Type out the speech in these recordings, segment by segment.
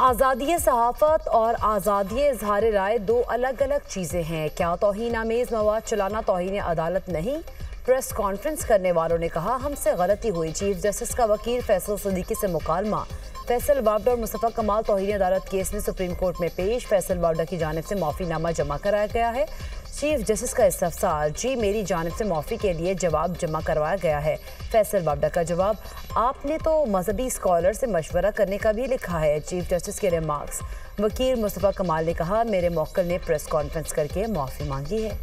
आज़ादी सहाफ़त और आज़ादी इज़हार राय दो अलग अलग चीज़ें हैं। क्या तौहीन आमेज़ मवाद चलाना तौहीन अदालत नहीं? प्रेस कॉन्फ्रेंस करने वालों ने कहा हमसे गलती हुई। चीफ जस्टिस का वकील फैसल सिद्दीकी से मुकालमा। फैसल वावडा और मुस्तफ़ा कमाल तौहीन अदालत केस में सुप्रीम कोर्ट में पेश। फैसल वावडा की जानिब से माफ़ीनामा जमा कराया गया है। चीफ जस्टिस का इस्तफसार, जी मेरी जानिब से माफ़ी के लिए जवाब जमा करवाया गया है। फैसल वावडा का जवाब, आपने तो मजहबी स्कॉलर से मशवरा करने का भी लिखा है। चीफ जस्टिस के रिमार्क्स। वकील मुस्तफ़ा कमाल ने कहा मेरे मौक्किल ने प्रेस कॉन्फ्रेंस करके माफ़ी मांगी है।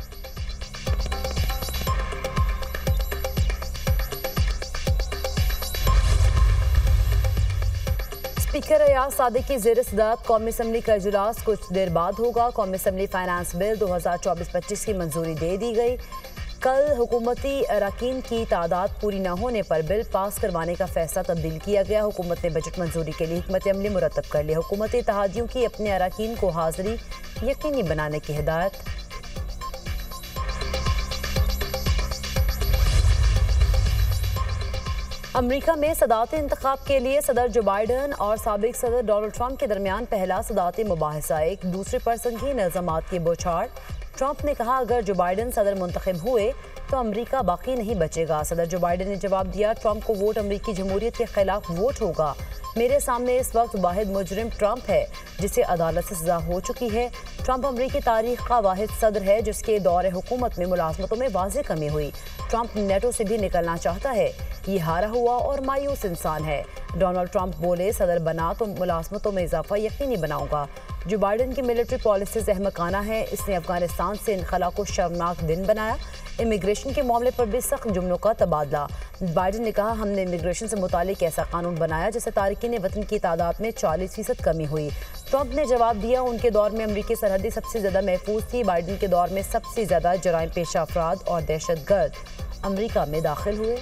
स्पीकर अयाज सादिक की ज़ेर सदारत कौमी असम्बली का इजलास कुछ देर बाद होगा। कौमी असम्बली फाइनेंस बिल 2024-25 की मंजूरी दे दी गई। कल हुकूमती अरकान की तादाद पूरी न होने पर बिल पास करवाने का फैसला तब्दील किया गया। हुकूमत ने बजट मंजूरी के लिए हिकमत अमली मुरतब कर ली। हुकूमती इत्तेहादियों की अपने अरकान को हाज़िरी यकीनी बनाने की हिदायत। अमेरिका में सदारती इंतखाब के लिए सदर जो बाइडन और साबिक सदर डोनाल्ड ट्रंप के दरमियान पहला सदारती मुबाहिसा, एक दूसरे पर संगीन इल्ज़ामात की बौछार। ट्रंप ने कहा अगर जो बाइडन सदर मुंतखब हुए तो अमेरिका बाकी नहीं बचेगा। सदर जो बाइडन ने जवाब दिया ट्रंप को वोट अमेरिकी जमहूरियत के खिलाफ वोट होगा। मेरे सामने इस वक्त वाहिद मुजरिम ट्रंप है जिसे अदालत से सजा हो चुकी है। ट्रंप अमेरिकी तारीख का वाहिद सदर है जिसके दौरे हुकूमत में मुलाजमतों में वाज़ेह कमी हुई। ट्रंप नेटो से भी निकलना चाहता है। ये हारा हुआ और मायूस इंसान है। डोनाल्ड ट्रंप बोले सदर बना तो मुलाजमतों में इजाफा यकीनी बनाऊंगा। जो बाइडन की मिलिट्री पॉलिसीज अहमकाना है। इसने अफगानिस्तान से इनखला को शर्मनाक दिन बनाया। इमिग्रेशन के मामले पर भी सख्त जुमलों का तबादला। बाइडन ने कहा हमने इमिग्रेशन से मुतालिक ऐसा कानून बनाया जिससे तारिकीन वतन की तादाद में 40% कमी हुई। ट्रंप ने जवाब दिया उनके दौर में अमरीकी सरहदें सबसे ज़्यादा महफूज थी। बाइडन के दौर में सबसे ज़्यादा जराइम पेशा अफराद और दहशतगर्द अमरीका में दाखिल हुए।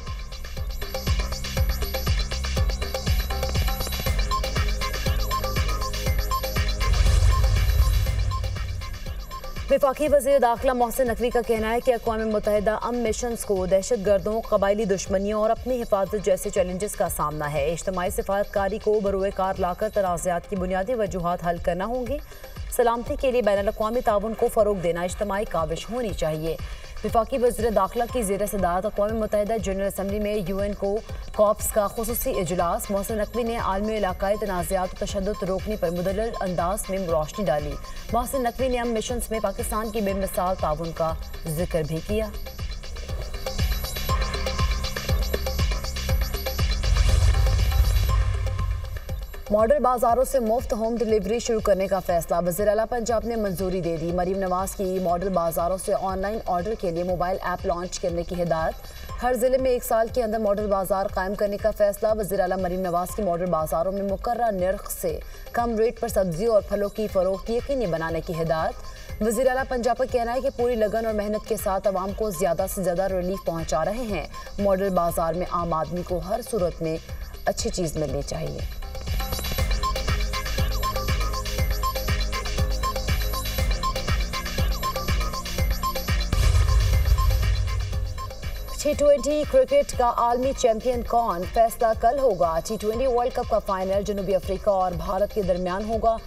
वफाकी वज़ीर दाखिला मोहसिन नकवी का कहना है कि अक़वाम मुत्तहिदा अमन मिशंस को दहशत गर्दों, कबायली दुश्मनियों और अपनी हिफाजत जैसे चैलेंजेस का सामना है। इज्तिमाई सिफारतकारी को बरोए कार लाकर तनाज़ात की बुनियादी वजूहात हल करना होंगी। सलामती के लिए बैनुल अक़वामी ताउन को फ़रोग़ देना इज्तिमाई काविश होनी चाहिए। वफाकी वज़ीर दाखिला की ज़ेर सदारत अक़वाम मुत्तहिदा जनरल असम्बली में UN को कॉप्स का खुसूसी इजलास। मोहसिन नकवी ने आलमी इलाकाई तनाज़ात और तशद्दुद रोकने पर मुदल्लल अंदाज में रोशनी डाली। मोहसिन नकवी ने अमन मिशंस में पाकिस्तान की बेमिसाल ताउन का जिक्र भी किया। मॉडल बाजारों से मुफ्त होम डिलीवरी शुरू करने का फैसला। वज़ीर आला पंजाब ने मंजूरी दे दी। मरीम नवाज की मॉडल बाजारों से ऑनलाइन ऑर्डर के लिए मोबाइल ऐप लॉन्च करने की हिदायत। हर जिले में 1 साल के अंदर मॉडल बाजार कायम करने का फैसला। वज़ीर आला मरीम नवाज की मॉडल बाजारों में मुकर्रर नर्ख से कम रेट पर सब्जियों और फलों की फरोख्त यकीनी बनाने की हिदायत। वज़ीर आला पंजाब का कहना है कि पूरी लगन और मेहनत के साथ आवाम को ज़्यादा से ज़्यादा रिलीफ पहुँचा रहे हैं। मॉडल बाजार में आम आदमी को हर सूरत में अच्छी चीज़ मिलनी चाहिए। T20 क्रिकेट का आलमी चैंपियन कौन, फैसला कल होगा। T20 वर्ल्ड कप का फाइनल जनूबी अफ्रीका और भारत के दरमियान होगा।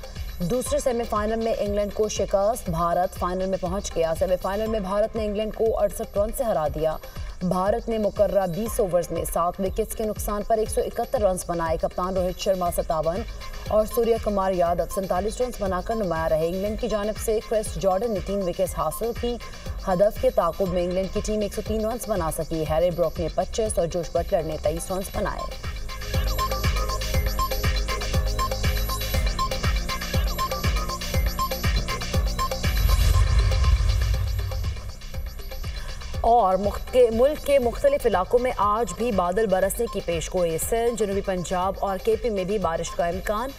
दूसरे सेमीफाइनल में इंग्लैंड को शिकस्त, भारत फाइनल में पहुंच गया। सेमीफाइनल में भारत ने इंग्लैंड को 68 रन से हरा दिया। भारत ने मुकर्रर 20 ओवर्स में 7 विकेट्स के नुकसान पर 171 रन बनाए। कप्तान रोहित शर्मा 57 और सूर्य कुमार यादव 47 रन बनाकर नुमाया रहे। इंग्लैंड की जानिब से क्रिस जॉर्डन ने 3 विकेट्स हासिल की। हदफ के ताकुब में इंग्लैंड की टीम 103 रन बना सकी। हैरी ब्रोक ने 25 और जोश बटलर ने 23 रन बनाए। और मुल्क के मुख्तलिफ इलाकों में आज भी बादल बरसने की पेशगोई। सिंध, जनूबी पंजाब और KP में भी बारिश का इम्कान।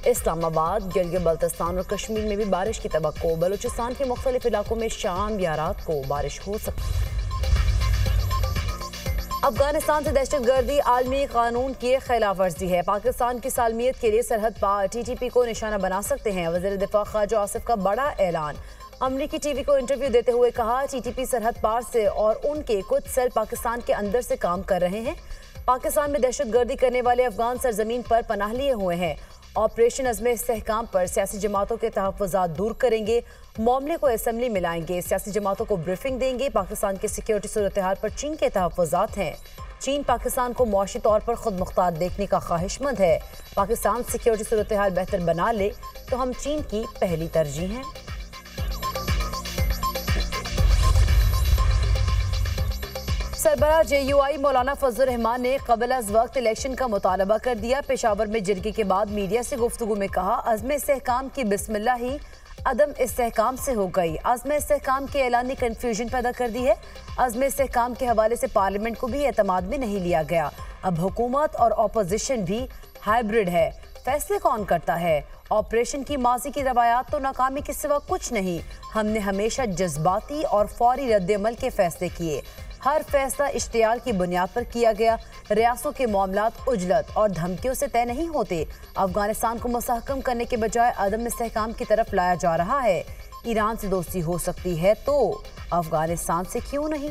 इस्लामाबाद, गिलगित बल्तिस्तान और कश्मीर में भी बारिश की तवक्को। बलूचिस्तान के मुख्तलिफ इलाकों में शाम या रात को बारिश हो सकती है। अफगानिस्तान से दहशतगर्दी आलमी कानून की खिलाफ वर्जी है। पाकिस्तान की सालमियत के लिए सरहद पार TTP को निशाना बना सकते हैं। वज़ीर दिफा ख्वाजा आसिफ का बड़ा ऐलान। अमरीकी टीवी को इंटरव्यू देते हुए कहा TTP सरहद पार से और उनके कुछ सेल पाकिस्तान के अंदर से काम कर रहे हैं। पाकिस्तान में दहशतगर्दी करने वाले अफगान सरजमीन पर पनाह लिए हुए हैं ऑपरेशन अज़्म इस्तेहकाम पर सियासी जमातों के तहफ़्फ़ुज़ात दूर करेंगे, मामले को असम्बली में लाएंगे, सियासी जमातों को ब्रीफिंग देंगे। पाकिस्तान की सिक्योरिटी सूरत हाल पर चीन के तहफ़्फ़ुज़ात हैं। चीन पाकिस्तान को मुआशी तौर पर खुद मुख्तार देखने का ख्वाहिशमंद है। पाकिस्तान सिक्योरिटी सूरत हाल बेहतर बना ले तो हम चीन की पहली तरजीह हैं। सरबराह JUI मौलाना फजल रहमान ने कबल अज़ वक्त इलेक्शन का मुतालबा कर दिया। पेशावर में जिरगे के बाद मीडिया से गुफ्तगू में कहा, अज़्म इस्तेहकाम की बिस्मिल्लाह ही अदम इस्तेहकाम से हो गई। अज़्म इस्तेहकाम के ऐलान ने कन्फ्यूजन पैदा कर दी है। अज़्म इस्तेहकाम के हवाले से पार्लियामेंट को भी एतमाद में नहीं लिया गया। अब हुकूमत और अपोजिशन भी हाइब्रिड है। फैसले कौन करता है? ऑपरेशन की माजी की रवायात तो नाकामी के सिवा कुछ नहीं। हमने हमेशा जज्बाती और फौरी रद्द-ए-अमल के फैसले किए। हर फैसला इश्तियाल की बुनियाद पर किया गया। रियासतों के मामलात उजलत और धमकियों से तय नहीं होते। अफगानिस्तान को मुस्तहकम करने के बजाय अदम इस्तेहकाम की तरफ लाया जा रहा है। ईरान से दोस्ती हो सकती है तो अफगानिस्तान से क्यों नहीं?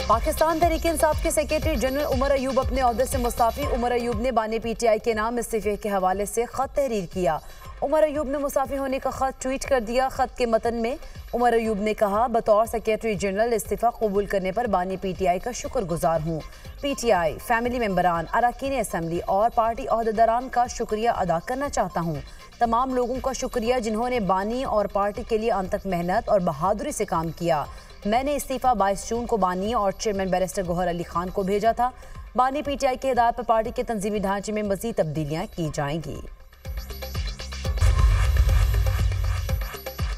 पाकिस्तान तहरीक-ए-इंसाफ के सेक्रेटरी जनरल उमर अयूब अपने ओहदे से मुस्ताफी। उमर अयूब ने बानी PTI के नाम इस्तीफे के हवाले से खत तहरीर किया। उमर अयूब ने मुस्ताफी होने का खत ट्वीट कर दिया। खत के मतन में उमर अयूब ने कहा, बतौर सेक्रेटरी जनरल इस्तीफा कबूल करने पर बानी PTI का शुक्रगुजार हूँ। PTI, फैमिली मेंबरान, अरकान असम्बली और पार्टी ओहदेदारान का शुक्रिया अदा करना चाहता हूँ। तमाम लोगों का शुक्रिया जिन्होंने बानी और पार्टी के लिए अंत तक मेहनत और बहादुरी से काम किया। मैंने इस्तीफा 22 जून को बानी और चेयरमैन बैरिस्टर गौहर अली खान को भेजा था। बानी PTI के हिदायत पर पार्टी के तंजीमी ढांचे में मजीद तब्दीलियाँ की जाएंगी।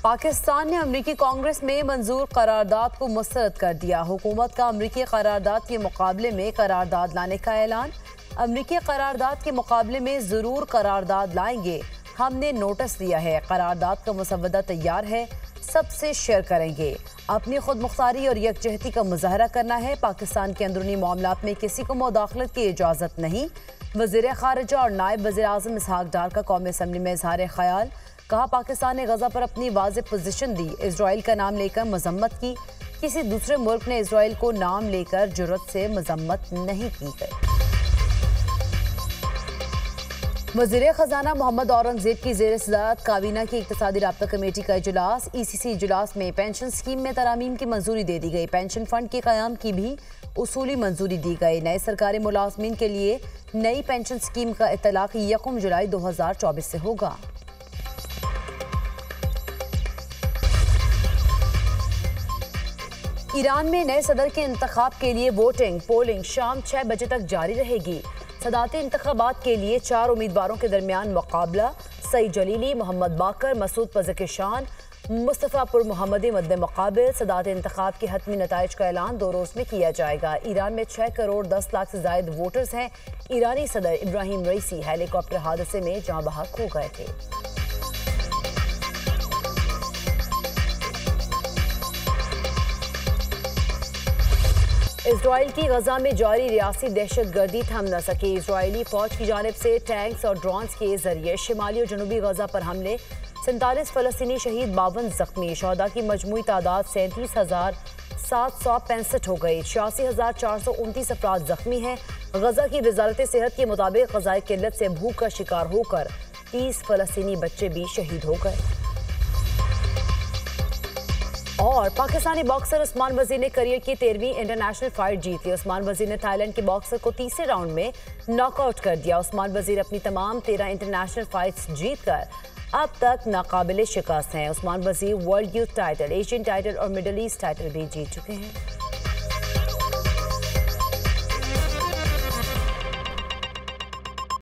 पाकिस्तान ने अमरीकी कांग्रेस में मंजूर करारदाद को मुस्तरद कर दिया। हुकूमत का अमरीकी करारदाद के मुकाबले में करारदाद लाने का ऐलान। अमरीकी करारदाद के मुकाबले में ज़रूर करारदाद लाएंगे। हमने नोटिस दिया है, करारदाद का मुसवदा तैयार है, सबसे शेयर करेंगे। अपनी खुद मुख्तारी और यकजहती का मुजाहरा करना है। पाकिस्तान के अंदरूनी मामलात में किसी को मुदाखलत की इजाज़त नहीं। वज़ीर ख़ारिजा और नायब वज़ीर आज़म इसहाक डार का कौमी असम्बली में इज़हार ख्याल। कहा, पाकिस्तान ने गजा पर अपनी वाज़ेह पोजीशन दी, इजराइल का नाम लेकर मजम्मत की। किसी दूसरे मुल्क ने इजराइल को नाम लेकर जुर्रत से मजम्मत नहीं की गई। वज़ीर ख़जाना मोहम्मद औरंगज़ेब की ज़ेर सदारत काबीना की इक़्तिसादी राब्ता कमेटी का इजलास। ECC इजलास में पेंशन स्कीम में तरामीम की मंजूरी दे दी गई। पेंशन फंड के क़याम की भी उसूली मंजूरी दी गई। नए सरकारी मुलाज़मीन के लिए नई पेंशन स्कीम का इत्तलाक़ 1 जुलाई 2024 से होगा। ईरान में नए सदर के इंतखाब के लिए पोलिंग शाम 6 बजे तक जारी रहेगी। सदाती इंतखाबात के लिए 4 उम्मीदवारों के दरमियान मुकाबला। सईद जलीली, मोहम्मद बाकर, मसूद पज़ेकिशान, मुस्तफ़ापुर मोहम्मदी मद्दे मुकाबिल। सदाती इंतखाब के हतमी नताइज का ऐलान 2 रोज़ में किया जाएगा। ईरान में 6 करोड़ 10 लाख से ज़ायद वोटर्स हैं। ईरानी सदर इब्राहिम रईसी हेलीकॉप्टर हादसे में जाँ बहक हो गए थे। इजराइल की गजा में जारी रियासी दहशतगर्दी थम न सकी। इजरायली फौज की जानिब से टैंक्स और ड्रोन्स के जरिए शिमाली और जनूबी गजा पर हमले। 47 फ़लस्तीनी शहीद, 52 जख्मी। शहदा की मजमूई तादाद 37,765 हो गई। 86,429 अफराद जख्मी हैं। गजा की वजारत सेहत के मुताबिक ग़ज़ाई किल्लत से भूख का शिकार होकर 30 फ़लस्तीनी बच्चे भी शहीद हो गए। और पाकिस्तानी बॉक्सर उस्मान वज़ीर ने करियर की 13वीं इंटरनेशनल फाइट जीत ली। उस्मान वज़ीर ने थाईलैंड के बॉक्सर को तीसरे राउंड में नॉकआउट कर दिया। उस्मान वज़ीर अपनी तमाम 13 इंटरनेशनल फाइट्स जीतकर अब तक नाकाबिले शिकस्त हैं। उस्मान वज़ीर world youth title, Asian title और मिडल ईस्ट टाइटल भी जीत चुके हैं।